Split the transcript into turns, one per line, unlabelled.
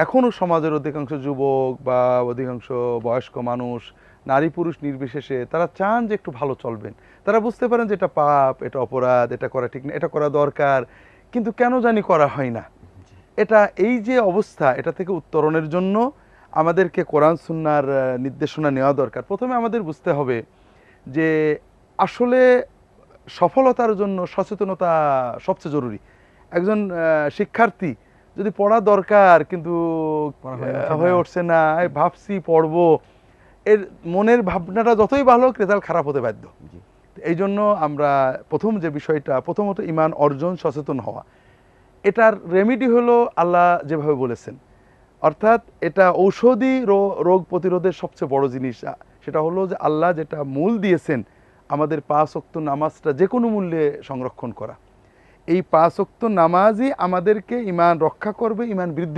এখনও সমাজের অধিকাংশ যুবক বা অধিকাংশ বয়স্ক মানুষ, নারী পুরুষ নির্বিশেষে তারা চান যে একটু ভালো চলবেন। তারা বুঝতে পারেন যে এটা পাপ, এটা অপরাধ, এটা করা ঠিক না, এটা করা দরকার, কিন্তু কেন জানি করা হয় না। এটা এই যে অবস্থা, এটা থেকে উত্তরণের জন্য আমাদেরকে কোরআন সুন্নাহর নির্দেশনা নেওয়া দরকার। প্রথমে আমাদের বুঝতে হবে যে আসলে সফলতার জন্য সচেতনতা সবচেয়ে জরুরি। একজন শিক্ষার্থী যদি পড়া দরকার কিন্তু হয়ে উঠছে না, এই ভাবছি পড়বো, এর মনের ভাবনাটা যতই ভালো হোক রেজাল্ট খারাপ হতে বাধ্য। এই জন্য আমরা প্রথম যে বিষয়টা, প্রথমত ঈমান অর্জন, সচেতন হওয়া। এটার রেমেডি হলো আল্লাহ যেভাবে বলেছেন, অর্থাৎ এটা ঔষধি রোগ প্রতিরোধের সবচেয়ে বড় জিনিস। সেটা হলো যে আল্লাহ যেটা মূল দিয়েছেন, আমাদের 5 ওয়াক্ত নামাজটা যে কোনো মূল্যে সংরক্ষণ করা। এই 5 ওয়াক্ত নামাজই আমাদেরকে ঈমান রক্ষা করবে, ঈমান বৃদ্ধি